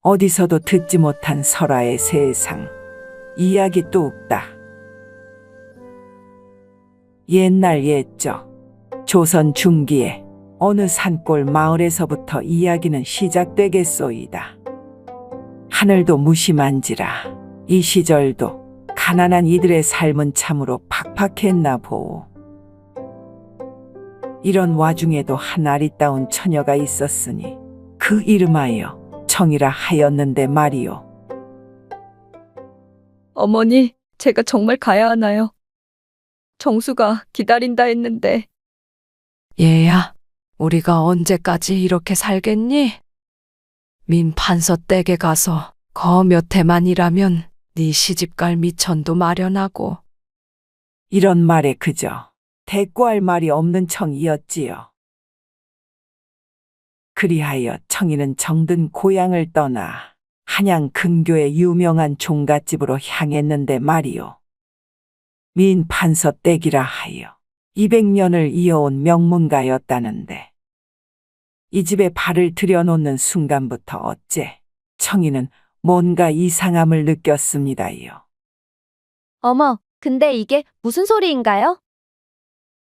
어디서도 듣지 못한 설화의 세상. 이야기 뚝딱. 옛날 옛적 조선 중기에 어느 산골 마을에서부터 이야기는 시작되겠소이다. 하늘도 무심한지라 이 시절도 가난한 이들의 삶은 참으로 팍팍했나 보오. 이런 와중에도 한 아리따운 처녀가 있었으니 그 이름하여 청이라 하였는데 말이오. 어머니, 제가 정말 가야 하나요? 정수가 기다린다 했는데. 얘야, 우리가 언제까지 이렇게 살겠니? 민 판서 댁에 가서 거 몇 해만 일하면 네 시집갈 미천도 마련하고. 이런 말에 그저 대꾸할 말이 없는 청이었지요. 그리하여 청이는 정든 고향을 떠나 한양 근교의 유명한 종갓집으로 향했는데 말이오. 민 판서 댁이라 하여 200년을 이어온 명문가였다는데 이 집에 발을 들여놓는 순간부터 어째 청이는 뭔가 이상함을 느꼈습니다요. 어머, 근데 이게 무슨 소리인가요?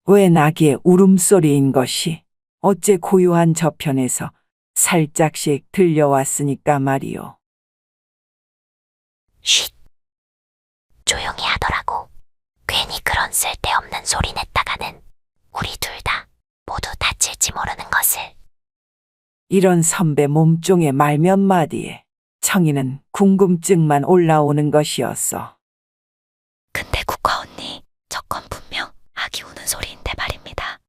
웬 아기의 울음소리인 것이 어째 고요한 저편에서 살짝씩 들려왔으니까 말이오. 쉿. 조용히 하더라고. 괜히 그런 쓸데없는 소리 냈다가는 우리 둘 다 모두 다칠지 모르는 것을. 이런 선배 몸종의 말 몇 마디에 청이는 궁금증만 올라오는 것이었어. 근데 국화 언니, 저건 분명 아기 우는 소리인데 말입니다.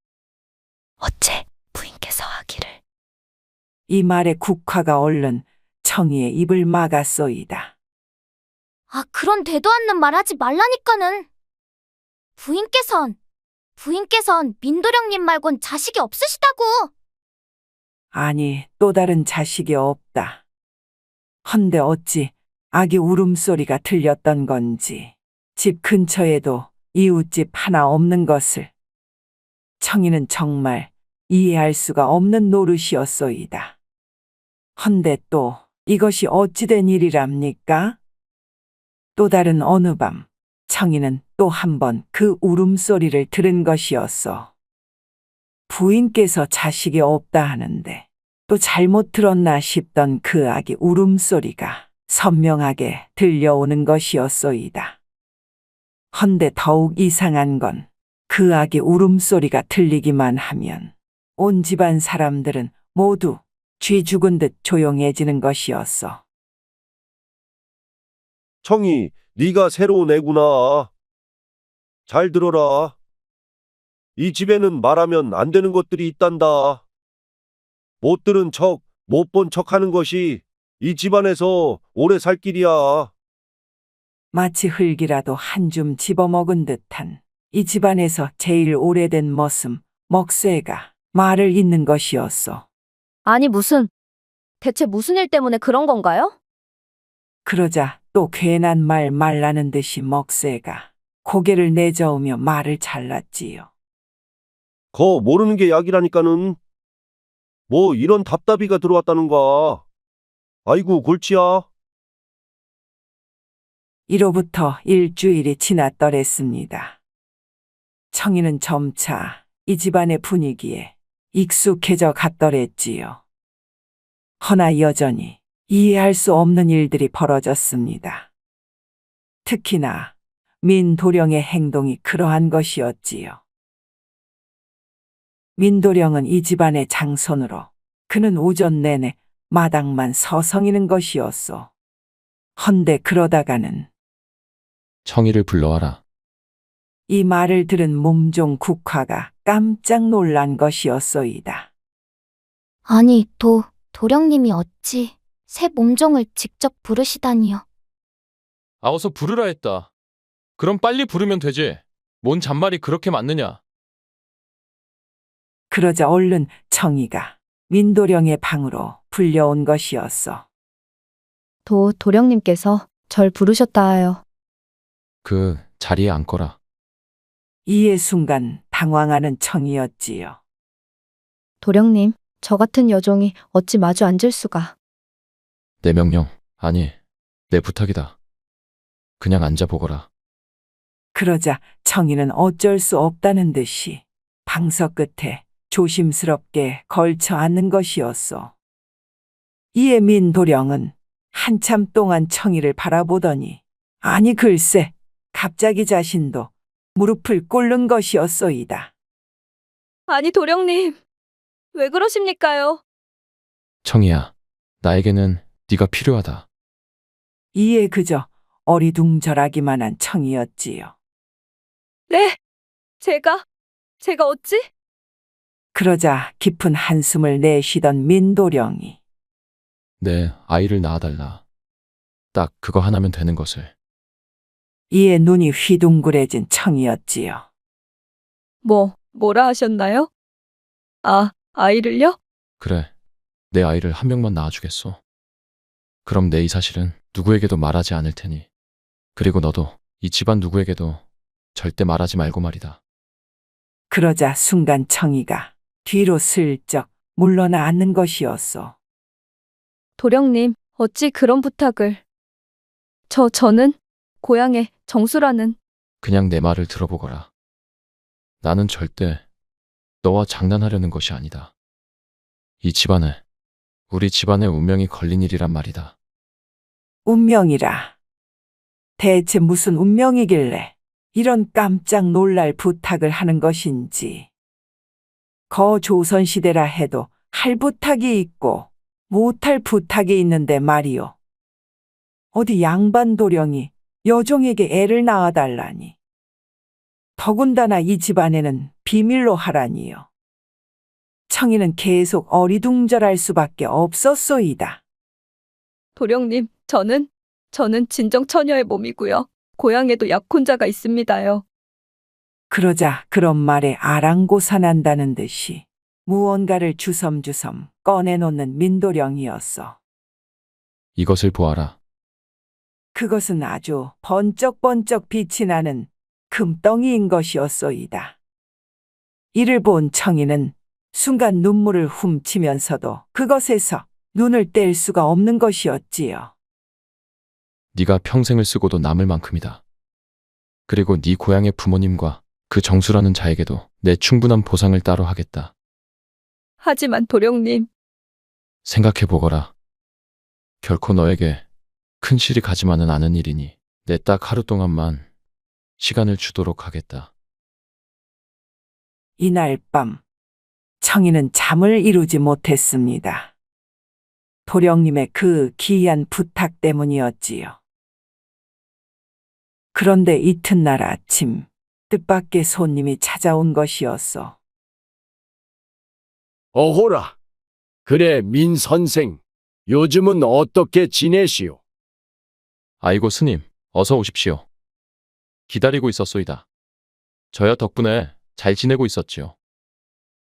어째 부인께서 아기를. 이 말에 국화가 얼른 청이의 입을 막았소이다. 아, 그런 되도 않는 말 하지 말라니까는. 부인께선 민도령님 말곤 자식이 없으시다고. 아니, 또 다른 자식이 없다. 헌데 어찌 아기 울음소리가 들렸던 건지 집 근처에도 이웃집 하나 없는 것을 청이는 정말 이해할 수가 없는 노릇이었소이다. 헌데 또 이것이 어찌된 일이랍니까? 또 다른 어느 밤 청이는 또 한 번 그 울음소리를 들은 것이었어. 부인께서 자식이 없다 하는데 또 잘못 들었나 싶던 그 아기 울음소리가 선명하게 들려오는 것이었소이다. 헌데 더욱 이상한 건 그 아기 울음소리가 들리기만 하면 온 집안 사람들은 모두 쥐 죽은 듯 조용해지는 것이었어. 청이, 네가 새로운 애구나. 잘 들어라. 이 집에는 말하면 안 되는 것들이 있단다. 못 들은 척, 못 본 척 하는 것이 이 집안에서 오래 살 길이야. 마치 흙이라도 한 줌 집어먹은 듯한 이 집안에서 제일 오래된 머슴, 먹쇠가 말을 잇는 것이었어. 아니, 대체 무슨 일 때문에 그런 건가요? 그러자 또 괜한 말 말라는 듯이 먹쇠가 고개를 내저으며 말을 잘랐지요. 거 모르는 게 약이라니까는. 뭐 이런 답답이가 들어왔다는가. 아이고 골치야. 이로부터 일주일이 지났더랬습니다. 청이는 점차 이 집안의 분위기에 익숙해져 갔더랬지요. 허나 여전히 이해할 수 없는 일들이 벌어졌습니다. 특히나 민도령의 행동이 그러한 것이었지요. 민도령은 이 집안의 장손으로 그는 오전 내내 마당만 서성이는 것이었소. 헌데 그러다가는 청이를 불러와라. 이 말을 들은 몸종 국화가 깜짝 놀란 것이었소이다. 아니, 도령님이 어찌 새 몸종을 직접 부르시다니요. 어서 부르라 했다. 그럼 빨리 부르면 되지. 뭔 잔말이 그렇게 많느냐. 그러자 얼른 청이가 민도령의 방으로 불려온 것이었어. 도령님께서 절 부르셨다 하여. 그 자리에 앉거라. 이에 순간 당황하는 청이었지요. 도령님, 저 같은 여종이 어찌 마주 앉을 수가. 내 명령, 아니, 내 부탁이다. 그냥 앉아보거라. 그러자 청이는 어쩔 수 없다는 듯이 방석 끝에 조심스럽게 걸쳐 앉는 것이었소. 이에 민도령은 한참 동안 청이를 바라보더니 아니 글쎄 갑자기 자신도 무릎을 꿇는 것이었소이다. 아니, 도령님. 왜 그러십니까요? 청이야, 나에게는 네가 필요하다. 이에 그저 어리둥절하기만 한 청이었지요. 네? 제가 어찌? 그러자 깊은 한숨을 내쉬던 민도령이 내 아이를 낳아달라. 딱 그거 하나면 되는 것을. 이에 눈이 휘둥그레진 청이었지요. 뭐라 하셨나요? 아, 아이를요? 그래, 내 아이를 한 명만 낳아주겠소. 그럼 내 이 사실은 누구에게도 말하지 않을 테니. 그리고 너도 이 집안 누구에게도 절대 말하지 말고 말이다. 그러자 순간 청이가 뒤로 슬쩍 물러나 앉는 것이었소. 도령님, 어찌 그런 부탁을. 저는 고향의 정수라는. 그냥 내 말을 들어보거라. 나는 절대 너와 장난하려는 것이 아니다. 이 집안에, 우리 집안의 운명이 걸린 일이란 말이다. 운명이라. 대체 무슨 운명이길래 이런 깜짝 놀랄 부탁을 하는 것인지. 거조선시대라 해도 할 부탁이 있고 못할 부탁이 있는데 말이요. 어디 양반 도령이 여종에게 애를 낳아달라니. 더군다나 이 집안에는 비밀로 하라니요. 청이는 계속 어리둥절할 수밖에 없었소이다. 도령님, 저는 진정 처녀의 몸이고요. 고향에도 약혼자가 있습니다요. 그러자 그런 말에 아랑곳하난다는 듯이 무언가를 주섬주섬 꺼내놓는 민도령이었어. 이것을 보아라. 그것은 아주 번쩍번쩍 빛이 나는 금덩이인 것이었소이다. 이를 본 청이는 순간 눈물을 훔치면서도 그것에서 눈을 뗄 수가 없는 것이었지요. 네가 평생을 쓰고도 남을 만큼이다. 그리고 네 고향의 부모님과 그 정수라는 자에게도 내 충분한 보상을 따로 하겠다. 하지만 도령님, 생각해보거라. 결코 너에게 큰 실이 가지만은 않은 일이니 내 딱 하루 동안만 시간을 주도록 하겠다. 이날 밤 청이는 잠을 이루지 못했습니다. 도령님의 그 기이한 부탁 때문이었지요. 그런데 이튿날 아침 뜻밖의 손님이 찾아온 것이었어. 어호라. 그래, 민 선생. 요즘은 어떻게 지내시오? 아이고 스님, 어서 오십시오. 기다리고 있었소이다. 저야 덕분에 잘 지내고 있었지요.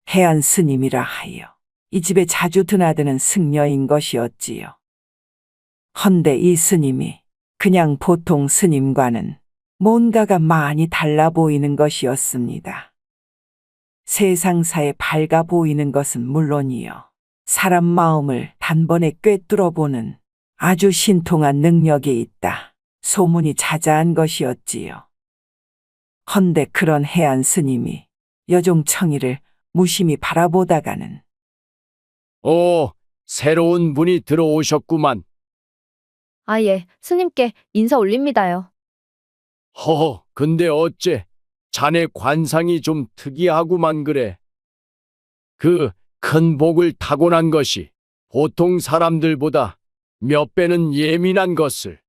해안 스님이라 하여 이 집에 자주 드나드는 승려인 것이었지요. 헌데 이 스님이 그냥 보통 스님과는 뭔가가 많이 달라 보이는 것이었습니다. 세상사에 밝아 보이는 것은 물론이요. 사람 마음을 단번에 꿰뚫어 보는 아주 신통한 능력이 있다. 소문이 자자한 것이었지요. 헌데 그런 해안 스님이 여종 청이를 무심히 바라보다가는 새로운 분이 들어오셨구만. 아, 예. 스님께 인사 올립니다요. 허허, 근데 어째 자네 관상이 좀 특이하구만 그래. 그 큰 복을 타고난 것이 보통 사람들보다 몇 배는 예민한 것을.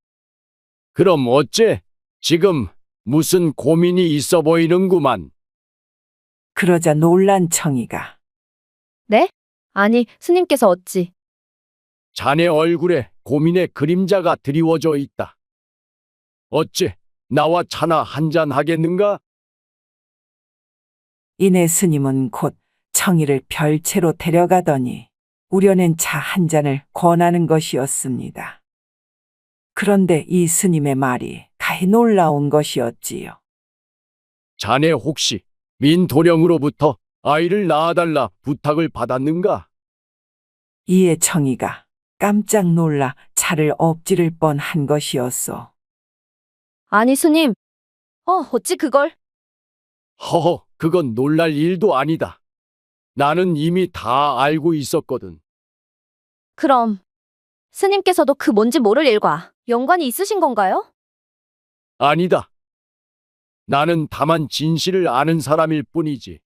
그럼 어째 지금 무슨 고민이 있어 보이는구만. 그러자 놀란 청이가 네? 아니, 스님께서 어찌. 자네 얼굴에 고민의 그림자가 드리워져 있다. 어째 나와 차나 한잔 하겠는가? 이내 스님은 곧 청이를 별채로 데려가더니 우려낸 차 한 잔을 권하는 것이었습니다. 그런데 이 스님의 말이 가히 놀라운 것이었지요. 자네 혹시 민도령으로부터 아이를 낳아달라 부탁을 받았는가? 이에 청이가 깜짝 놀라 차를 엎지를 뻔한 것이었소. 아니, 스님. 어찌 그걸? 허허, 그건 놀랄 일도 아니다. 나는 이미 다 알고 있었거든. 그럼 스님께서도 그 뭔지 모를 일과 연관이 있으신 건가요? 아니다. 나는 다만 진실을 아는 사람일 뿐이지.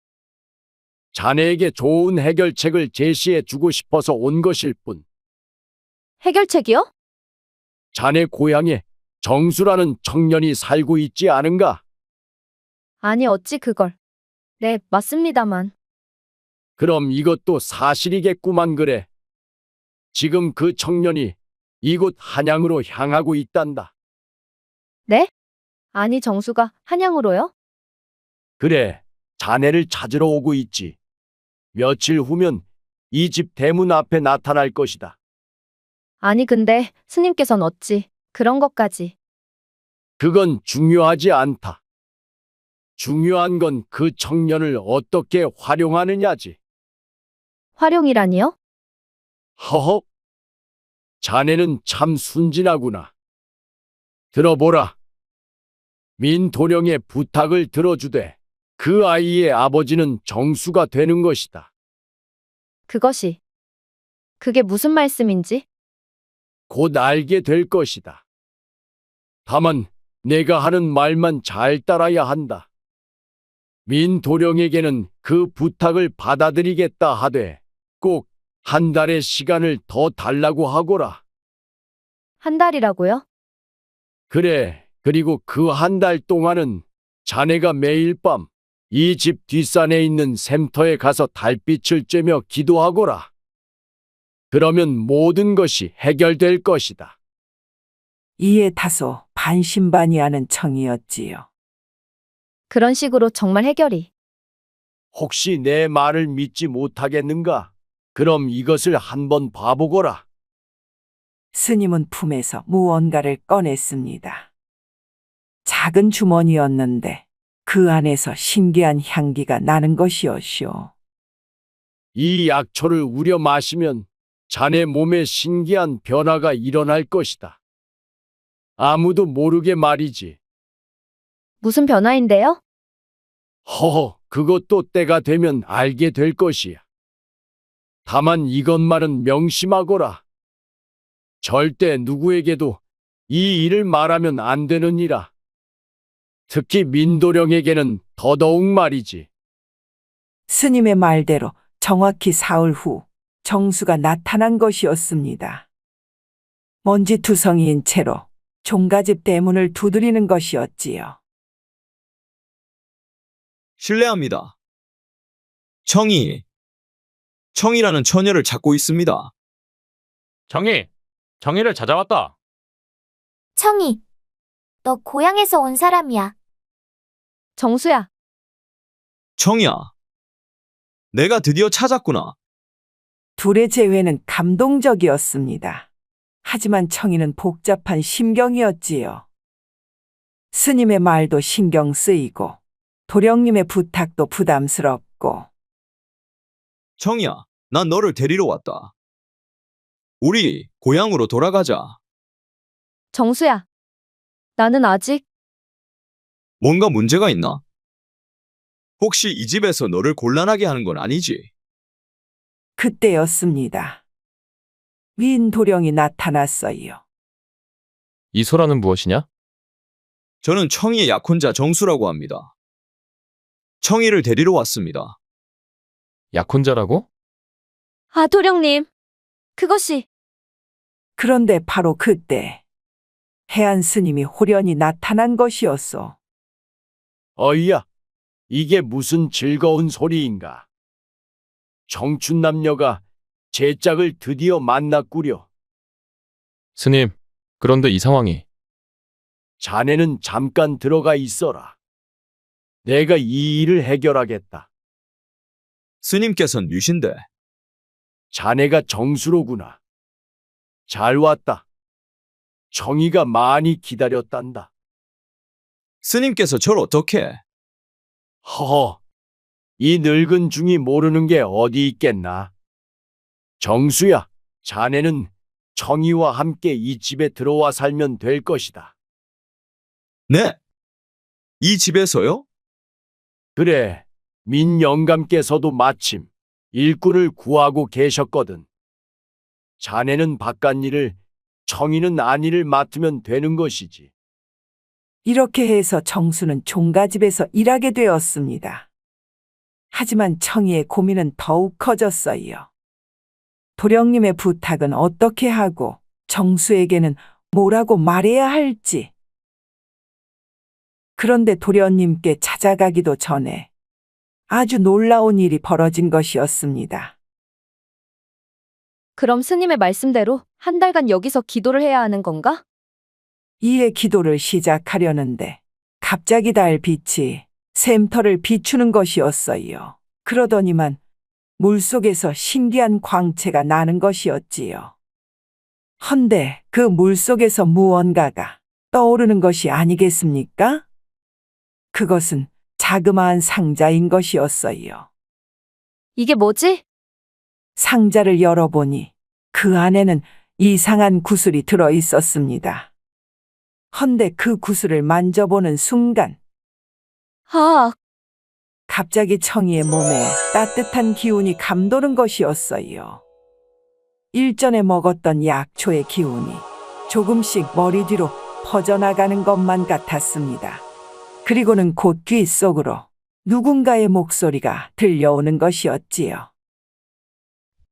자네에게 좋은 해결책을 제시해 주고 싶어서 온 것일 뿐. 해결책이요? 자네 고향에 정수라는 청년이 살고 있지 않은가? 아니, 어찌 그걸. 네, 맞습니다만. 그럼 이것도 사실이겠구만 그래. 지금 그 청년이 이곳 한양으로 향하고 있단다. 네? 아니, 정수가 한양으로요? 그래, 자네를 찾으러 오고 있지. 며칠 후면 이 집 대문 앞에 나타날 것이다. 아니, 근데 스님께선 어찌 그런 것까지. 그건 중요하지 않다. 중요한 건 그 청년을 어떻게 활용하느냐지. 활용이라니요? 허허, 자네는 참 순진하구나. 들어보라. 민도령의 부탁을 들어주되 그 아이의 아버지는 정수가 되는 것이다. 그게 무슨 말씀인지? 곧 알게 될 것이다. 다만 내가 하는 말만 잘 따라야 한다. 민도령에게는 그 부탁을 받아들이겠다 하되 꼭 한 달의 시간을 더 달라고 하거라. 한 달이라고요? 그래, 그리고 그 한 달 동안은 자네가 매일 밤 이 집 뒷산에 있는 샘터에 가서 달빛을 쬐며 기도하거라. 그러면 모든 것이 해결될 것이다. 이에 다소 반신반의하는 청이었지요. 그런 식으로 정말 해결이. 혹시 내 말을 믿지 못하겠는가? 그럼 이것을 한번 봐보거라. 스님은 품에서 무언가를 꺼냈습니다. 작은 주머니였는데 그 안에서 신기한 향기가 나는 것이었쇼. 이 약초를 우려 마시면 자네 몸에 신기한 변화가 일어날 것이다. 아무도 모르게 말이지. 무슨 변화인데요? 허허, 그것도 때가 되면 알게 될 것이야. 다만 이것만은 명심하거라. 절대 누구에게도 이 일을 말하면 안 되느니라. 특히 민도령에게는 더더욱 말이지. 스님의 말대로 정확히 사흘 후 정수가 나타난 것이었습니다. 먼지투성이인 채로 종가집 대문을 두드리는 것이었지요. 실례합니다. 청이라는 처녀를 찾고 있습니다. 정희를 찾아왔다. 청이, 너 고향에서 온 사람이야. 정수야, 청이야, 내가 드디어 찾았구나. 둘의 재회는 감동적이었습니다. 하지만 청이는 복잡한 심경이었지요. 스님의 말도 신경 쓰이고 도령님의 부탁도 부담스럽고. 청이야, 난 너를 데리러 왔다. 우리 고향으로 돌아가자. 정수야. 나는 아직 뭔가 문제가 있나? 혹시 이 집에서 너를 곤란하게 하는 건 아니지? 그때였습니다. 민도령이 나타났어요. 이 소라는 무엇이냐? 저는 청이의 약혼자 정수라고 합니다. 청이를 데리러 왔습니다. 약혼자라고? 아, 도령님. 그것이 그런데 바로 그때 해안 스님이 홀연히 나타난 것이었소. 어이야, 이게 무슨 즐거운 소리인가? 청춘 남녀가 제 짝을 드디어 만났구려. 스님, 그런데 이 상황이 자네는 잠깐 들어가 있어라. 내가 이 일을 해결하겠다. 스님께서는 유신데 자네가 정수로구나. 잘 왔다. 청이가 많이 기다렸단다. 스님께서 절 어떻게? 허허, 이 늙은 중이 모르는 게 어디 있겠나. 정수야, 자네는 청이와 함께 이 집에 들어와 살면 될 것이다. 네? 이 집에서요? 그래, 민 영감께서도 마침 일꾼을 구하고 계셨거든. 자네는 바깥일을, 청이는 안일을 맡으면 되는 것이지. 이렇게 해서 정수는 종가집에서 일하게 되었습니다. 하지만 청이의 고민은 더욱 커졌어요. 도령님의 부탁은 어떻게 하고 정수에게는 뭐라고 말해야 할지. 그런데 도련님께 찾아가기도 전에 아주 놀라운 일이 벌어진 것이었습니다. 그럼 스님의 말씀대로 한 달간 여기서 기도를 해야 하는 건가? 이에 기도를 시작하려는데 갑자기 달빛이 샘터를 비추는 것이었어요. 그러더니만 물속에서 신기한 광채가 나는 것이었지요. 헌데 그 물속에서 무언가가 떠오르는 것이 아니겠습니까? 그것은 자그마한 상자인 것이었어요. 이게 뭐지? 상자를 열어보니 그 안에는 이상한 구슬이 들어 있었습니다. 헌데 그 구슬을 만져보는 순간 아, 갑자기 청이의 몸에 따뜻한 기운이 감도는 것이었어요. 일전에 먹었던 약초의 기운이 조금씩 머리 뒤로 퍼져나가는 것만 같았습니다. 그리고는 곧 귀 속으로 누군가의 목소리가 들려오는 것이었지요.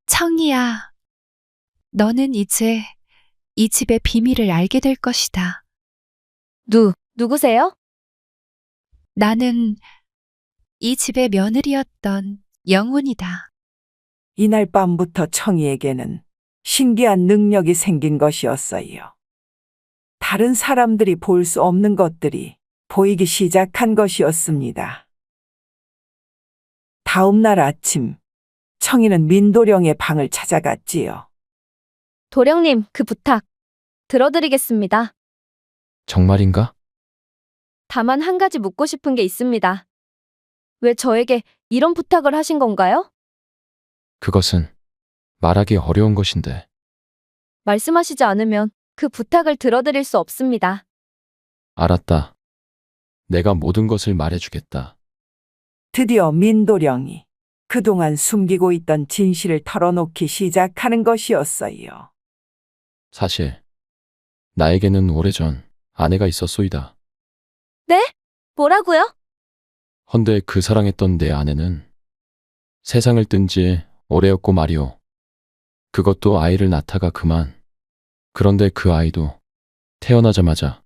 청이야, 너는 이제 이 집의 비밀을 알게 될 것이다. 누구세요? 나는 이 집의 며느리였던 영훈이다. 이날 밤부터 청이에게는 신기한 능력이 생긴 것이었어요. 다른 사람들이 볼 수 없는 것들이 보이기 시작한 것이었습니다. 다음 날 아침, 청이는 민도령의 방을 찾아갔지요. 도령님, 그 부탁 들어드리겠습니다. 정말인가? 다만 한 가지 묻고 싶은 게 있습니다. 왜 저에게 이런 부탁을 하신 건가요? 그것은 말하기 어려운 것인데. 말씀하시지 않으면 그 부탁을 들어드릴 수 없습니다. 알았다. 내가 모든 것을 말해주겠다. 드디어 민도령이 그동안 숨기고 있던 진실을 털어놓기 시작하는 것이었어요. 사실 나에게는 오래전 아내가 있었소이다. 뭐라고요? 헌데 그 사랑했던 내 아내는 세상을 뜬 지 오래였고 말이오. 그것도 아이를 낳다가 그만. 그런데 그 아이도 태어나자마자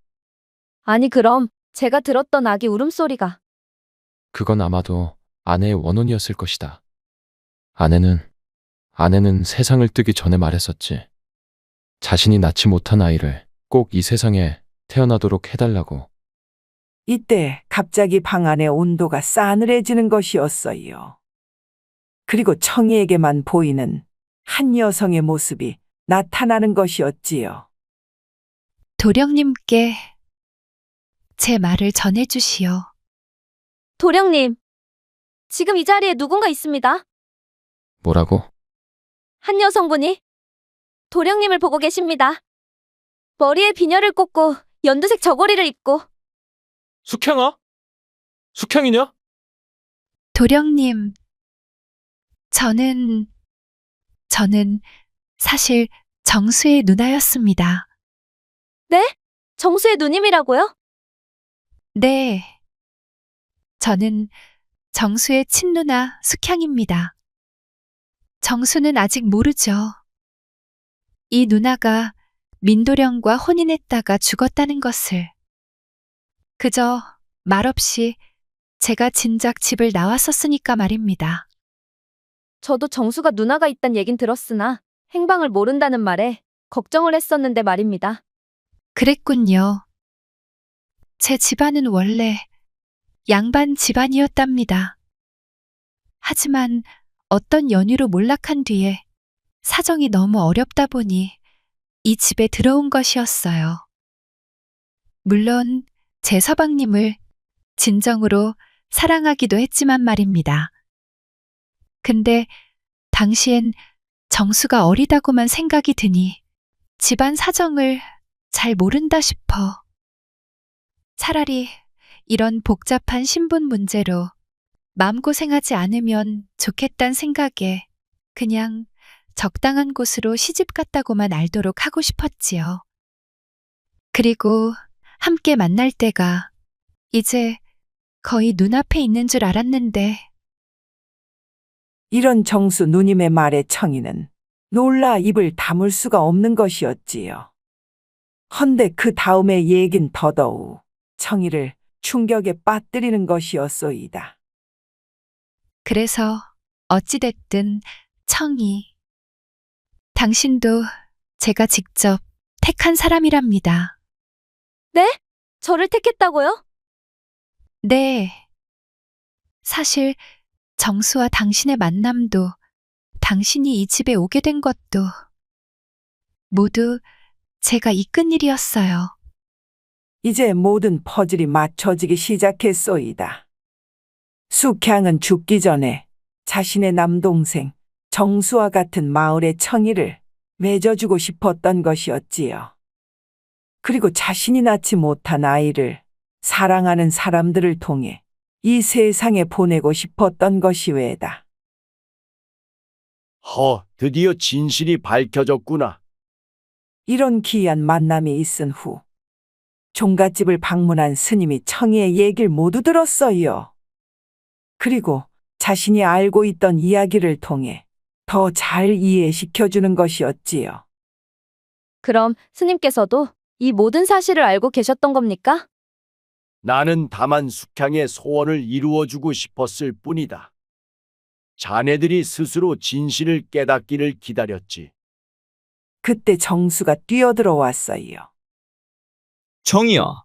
아니 그럼 제가 들었던 아기 울음소리가 그건 아마도 아내의 원혼이었을 것이다. 아내는 세상을 뜨기 전에 말했었지. 자신이 낳지 못한 아이를 꼭 이 세상에 태어나도록 해달라고. 이때 갑자기 방 안의 온도가 싸늘해지는 것이었어요. 그리고 청이에게만 보이는 한 여성의 모습이 나타나는 것이었지요. 도령님께 제 말을 전해주시오. 도령님, 지금 이 자리에 누군가 있습니다. 뭐라고? 한 여성분이 도령님을 보고 계십니다. 머리에 비녀를 꽂고 연두색 저고리를 입고 숙향아? 숙향이냐? 도령님, 저는 사실 정수의 누나였습니다. 정수의 누님이라고요? 네. 저는 정수의 친누나 숙향입니다. 정수는 아직 모르죠. 이 누나가 민도령과 혼인했다가 죽었다는 것을. 그저 말없이 제가 진작 집을 나왔었으니까 말입니다. 저도 정수가 누나가 있단 얘긴 들었으나 행방을 모른다는 말에 걱정을 했었는데 말입니다. 그랬군요. 제 집안은 원래 양반 집안이었답니다. 하지만 어떤 연유로 몰락한 뒤에 사정이 너무 어렵다 보니 이 집에 들어온 것이었어요. 물론 제 서방님을 진정으로 사랑하기도 했지만 말입니다. 근데 당시엔 정수가 어리다고만 생각이 드니 집안 사정을 잘 모른다 싶어. 차라리 이런 복잡한 신분 문제로 마음고생하지 않으면 좋겠단 생각에 그냥 적당한 곳으로 시집 갔다고만 알도록 하고 싶었지요. 그리고 함께 만날 때가 이제 거의 눈앞에 있는 줄 알았는데 이런 정수 누님의 말에 청이는 놀라 입을 다물 수가 없는 것이었지요. 헌데 그 다음의 얘긴 더더욱 청이를 충격에 빠뜨리는 것이었소이다. 그래서 어찌됐든 청이 당신도 제가 직접 택한 사람이랍니다. 저를 택했다고요? 네. 사실 정수와 당신의 만남도 당신이 이 집에 오게 된 것도 모두 제가 이끈 일이었어요. 이제 모든 퍼즐이 맞춰지기 시작했소이다. 숙향은 죽기 전에 자신의 남동생 정수와 같은 마을의 청이를 맺어주고 싶었던 것이었지요. 그리고 자신이 낳지 못한 아이를 사랑하는 사람들을 통해 이 세상에 보내고 싶었던 것이 외다. 드디어 진실이 밝혀졌구나. 이런 기이한 만남이 있은 후 종갓집을 방문한 스님이 청이의 얘기를 모두 들었어요. 그리고 자신이 알고 있던 이야기를 통해 더 잘 이해시켜주는 것이었지요. 그럼 스님께서도 이 모든 사실을 알고 계셨던 겁니까? 나는 다만 숙향의 소원을 이루어주고 싶었을 뿐이다. 자네들이 스스로 진실을 깨닫기를 기다렸지. 그때 정수가 뛰어들어왔어요. 청이야.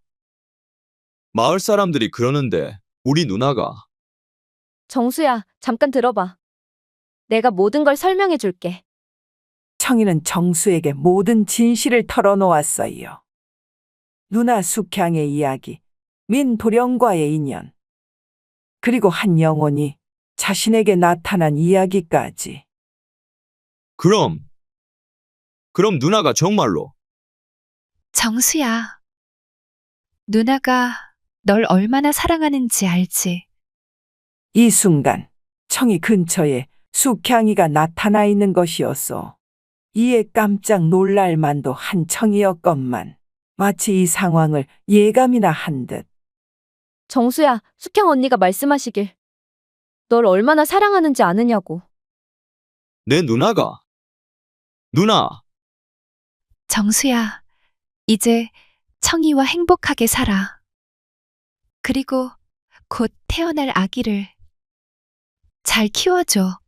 마을 사람들이 그러는데 우리 누나가 정수야, 잠깐 들어봐. 내가 모든 걸 설명해 줄게. 청이는 정수에게 모든 진실을 털어놓았어요. 누나 숙향의 이야기, 민도령과의 인연, 그리고 한 영혼이 자신에게 나타난 이야기까지. 그럼 누나가 정말로 정수야. 누나가 널 얼마나 사랑하는지 알지? 이 순간 청이 근처에 숙향이가 나타나 있는 것이었소. 이에 깜짝 놀랄 만도 한 청이었건만 마치 이 상황을 예감이나 한 듯. 정수야, 숙향 언니가 말씀하시길. 널 얼마나 사랑하는지 아느냐고. 내 누나가 누나 정수야, 이제 청이와 행복하게 살아. 그리고 곧 태어날 아기를 잘 키워줘.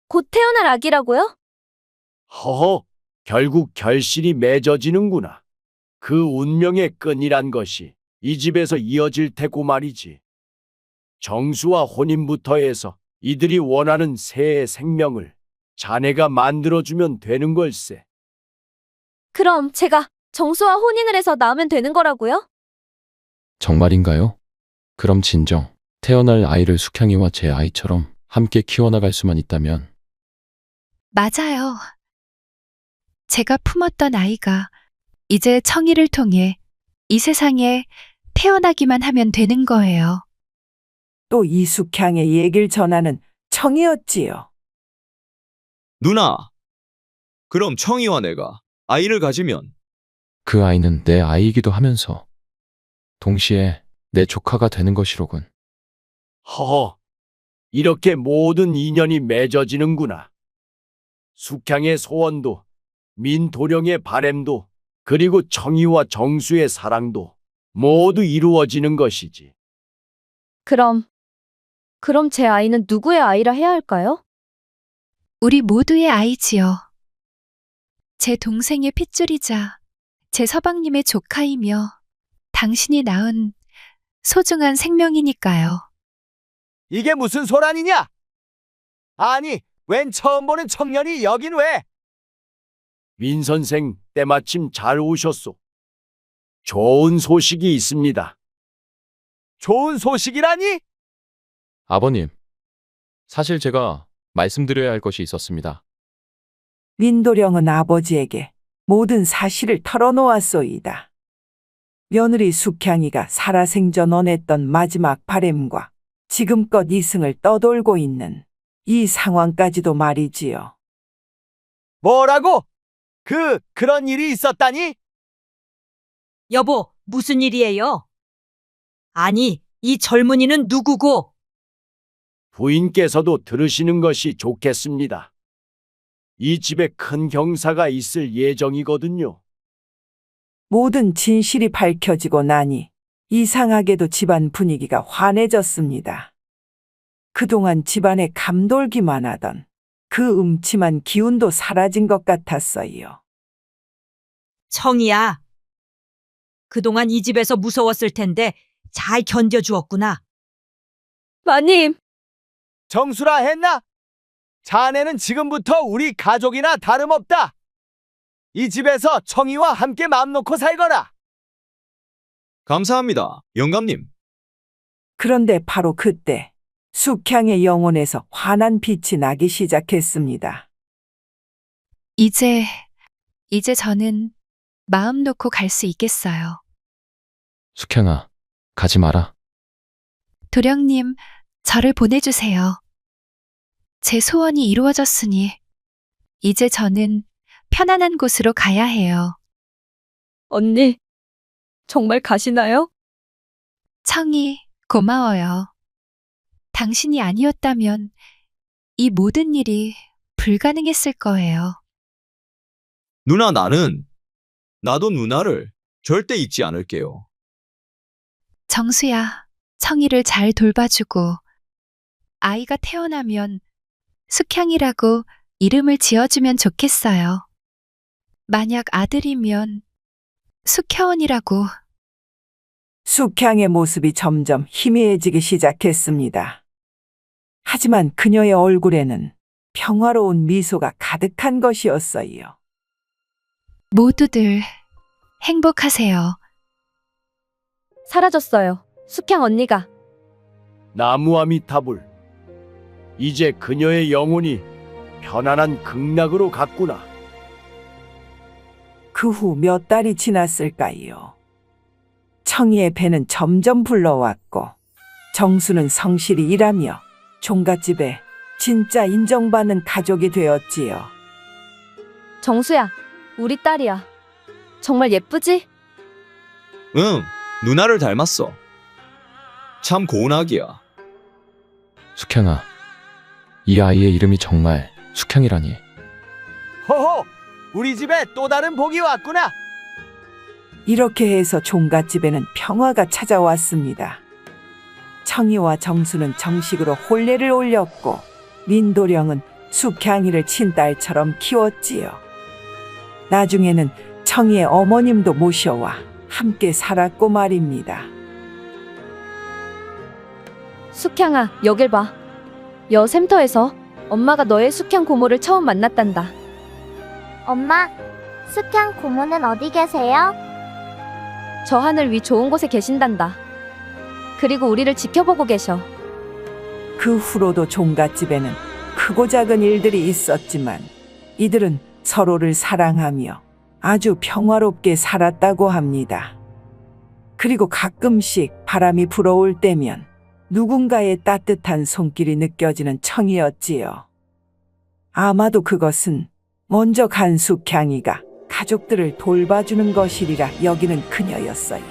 곧 태어날 아기라고요? 결국 결실이 맺어지는구나. 그 운명의 끈이란 것이 이 집에서 이어질 테고 말이지. 정수와 혼인부터 해서 이들이 원하는 새의 생명을 자네가 만들어주면 되는 걸세. 그럼 제가 정수와 혼인을 해서 낳으면 되는 거라고요? 정말인가요? 그럼 진정 태어날 아이를 숙향이와 제 아이처럼 함께 키워나갈 수만 있다면 맞아요. 제가 품었던 아이가 이제 청이를 통해 이 세상에 태어나기만 하면 되는 거예요. 또 이숙향의 얘기를 전하는 청이었지요. 누나. 그럼 청이와 내가 아이를 가지면 그 아이는 내 아이이기도 하면서 동시에 내 조카가 되는 것이로군. 이렇게 모든 인연이 맺어지는구나. 숙향의 소원도, 민도령의 바램도, 그리고 청이와 정수의 사랑도 모두 이루어지는 것이지. 그럼 제 아이는 누구의 아이라 해야 할까요? 우리 모두의 아이지요. 제 동생의 핏줄이자 제 서방님의 조카이며 당신이 낳은 소중한 생명이니까요. 이게 무슨 소란이냐? 아니, 웬 처음 보는 청년이 여긴 왜? 민 선생, 때마침 잘 오셨소. 좋은 소식이 있습니다. 좋은 소식이라니? 아버님, 사실 제가 말씀드려야 할 것이 있었습니다. 민도령은 아버지에게 모든 사실을 털어놓았소이다. 며느리 숙향이가 살아생전 원했던 마지막 바램과 지금껏 이승을 떠돌고 있는 이 상황까지도 말이지요. 뭐라고? 그런 일이 있었다니? 여보, 무슨 일이에요? 아니, 이 젊은이는 누구고? 부인께서도 들으시는 것이 좋겠습니다. 이 집에 큰 경사가 있을 예정이거든요. 모든 진실이 밝혀지고 나니 이상하게도 집안 분위기가 환해졌습니다. 그동안 집안에 감돌기만 하던 그 음침한 기운도 사라진 것 같았어요. 청이야. 그동안 이 집에서 무서웠을 텐데 잘 견뎌주었구나. 마님, 정수라 했나? 자네는 지금부터 우리 가족이나 다름없다. 이 집에서 청이와 함께 마음 놓고 살거라. 감사합니다, 영감님. 그런데 바로 그때 숙향의 영혼에서 환한 빛이 나기 시작했습니다. 이제 저는 마음 놓고 갈 수 있겠어요. 숙향아, 가지 마라. 도령님, 저를 보내주세요. 제 소원이 이루어졌으니 이제 저는 편안한 곳으로 가야 해요. 언니, 정말 가시나요? 청이, 고마워요. 당신이 아니었다면 이 모든 일이 불가능했을 거예요. 누나, 나도 누나를 절대 잊지 않을게요. 정수야, 청이를 잘 돌봐주고 아이가 태어나면 숙향이라고 이름을 지어주면 좋겠어요. 만약 아들이면 숙혜원이라고. 숙향의 모습이 점점 희미해지기 시작했습니다. 하지만 그녀의 얼굴에는 평화로운 미소가 가득한 것이었어요. 모두들 행복하세요. 사라졌어요. 숙향 언니가. 나무아미타불. 이제 그녀의 영혼이 편안한 극락으로 갔구나. 그 후 몇 달이 지났을까요? 청이의 배는 점점 불러왔고 정수는 성실히 일하며 종갓집에 진짜 인정받는 가족이 되었지요. 정수야, 우리 딸이야. 정말 예쁘지? 응, 누나를 닮았어. 참 고운 아기야. 숙향아, 이 아이의 이름이 정말 숙향이라니. 호호! 우리 집에 또 다른 복이 왔구나. 이렇게 해서 종갓집에는 평화가 찾아왔습니다. 청이와 정수는 정식으로 혼례를 올렸고 민도령은 숙향이를 친딸처럼 키웠지요. 나중에는 청이의 어머님도 모셔와 함께 살았고 말입니다. 숙향아, 여길 봐. 여 샘터에서 엄마가 너의 숙향 고모를 처음 만났단다. 엄마, 숙향 고모는 어디 계세요? 저 하늘 위 좋은 곳에 계신단다. 그리고 우리를 지켜보고 계셔. 그 후로도 종갓집에는 크고 작은 일들이 있었지만 이들은 서로를 사랑하며 아주 평화롭게 살았다고 합니다. 그리고 가끔씩 바람이 불어올 때면 누군가의 따뜻한 손길이 느껴지는 청이었지요. 아마도 그것은 먼저 간 숙향이가 가족들을 돌봐주는 것이리라 여기는 그녀였어요.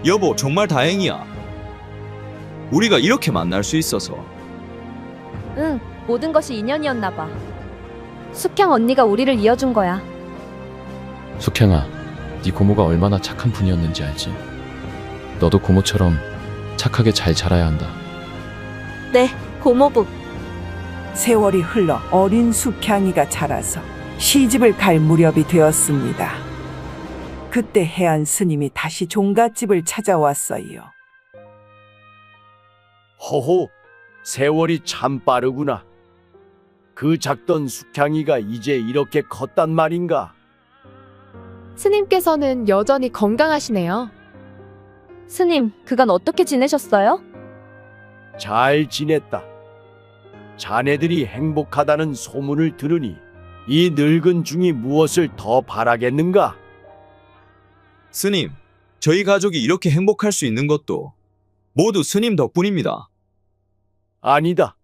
여보, 정말 다행이야. 우리가 이렇게 만날 수 있어서. 응, 모든 것이 인연이었나 봐. 숙향 언니가 우리를 이어준 거야. 숙향아, 네 고모가 얼마나 착한 분이었는지 알지? 너도 고모처럼 착하게 잘 자라야 한다. 네, 고모부. 세월이 흘러 어린 숙향이가 자라서 시집을 갈 무렵이 되었습니다. 그때 해안 스님이 다시 종갓집을 찾아왔어요. 허호, 세월이 참 빠르구나. 그 작던 숙향이가 이제 이렇게 컸단 말인가? 스님께서는 여전히 건강하시네요. 스님, 그간 어떻게 지내셨어요? 잘 지냈다. 자네들이 행복하다는 소문을 들으니 이 늙은 중이 무엇을 더 바라겠는가? 스님, 저희 가족이 이렇게 행복할 수 있는 것도 모두 스님 덕분입니다. 아니다.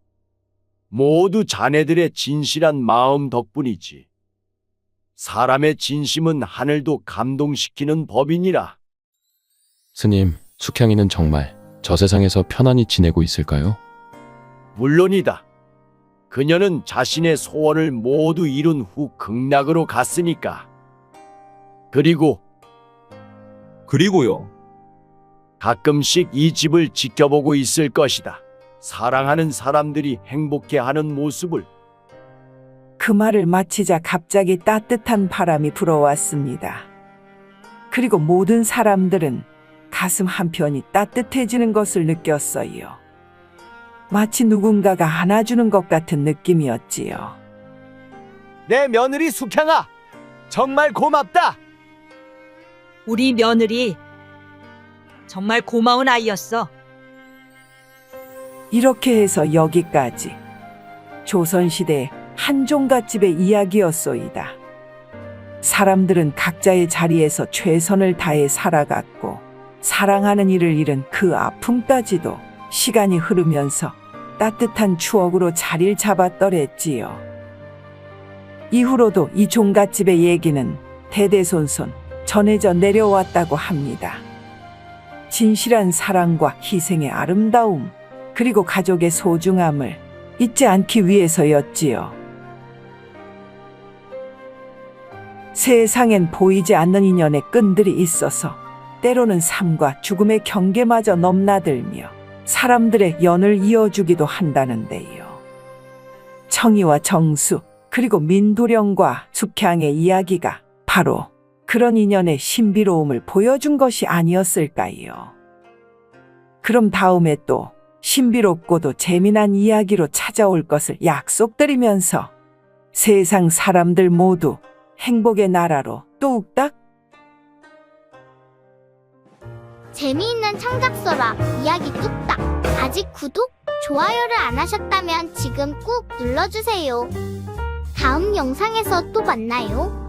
모두 자네들의 진실한 마음 덕분이지. 사람의 진심은 하늘도 감동시키는 법이니라. 스님, 숙향이는 정말 저 세상에서 편안히 지내고 있을까요? 물론이다. 그녀는 자신의 소원을 모두 이룬 후 극락으로 갔으니까. 그리고요. 가끔씩 이 집을 지켜보고 있을 것이다. 사랑하는 사람들이 행복해하는 모습을. 그 말을 마치자 갑자기 따뜻한 바람이 불어왔습니다. 그리고 모든 사람들은 가슴 한편이 따뜻해지는 것을 느꼈어요. 마치 누군가가 안아주는 것 같은 느낌이었지요. 내 며느리 숙향아, 정말 고맙다. 우리 며느리 정말 고마운 아이였어. 이렇게 해서 여기까지 조선시대의 한 종갓집의 이야기였소이다. 사람들은 각자의 자리에서 최선을 다해 살아갔고 사랑하는 이를 잃은 그 아픔까지도 시간이 흐르면서 따뜻한 추억으로 자리를 잡았더랬지요. 이후로도 이 종갓집의 얘기는 대대손손 전해져 내려왔다고 합니다. 진실한 사랑과 희생의 아름다움, 그리고 가족의 소중함을 잊지 않기 위해서였지요. 세상엔 보이지 않는 인연의 끈들이 있어서 때로는 삶과 죽음의 경계마저 넘나들며 사람들의 연을 이어주기도 한다는데요. 청이와 정수, 그리고 민도령과 숙향의 이야기가 바로 그런 인연의 신비로움을 보여준 것이 아니었을까요? 그럼 다음에 또 신비롭고도 재미난 이야기로 찾아올 것을 약속드리면서 세상 사람들 모두 행복의 나라로 뚝딱. 재미있는 창작소라 이야기 뚝딱. 아직 구독, 좋아요를 안 하셨다면 지금 꾹 눌러주세요. 다음 영상에서 또 만나요.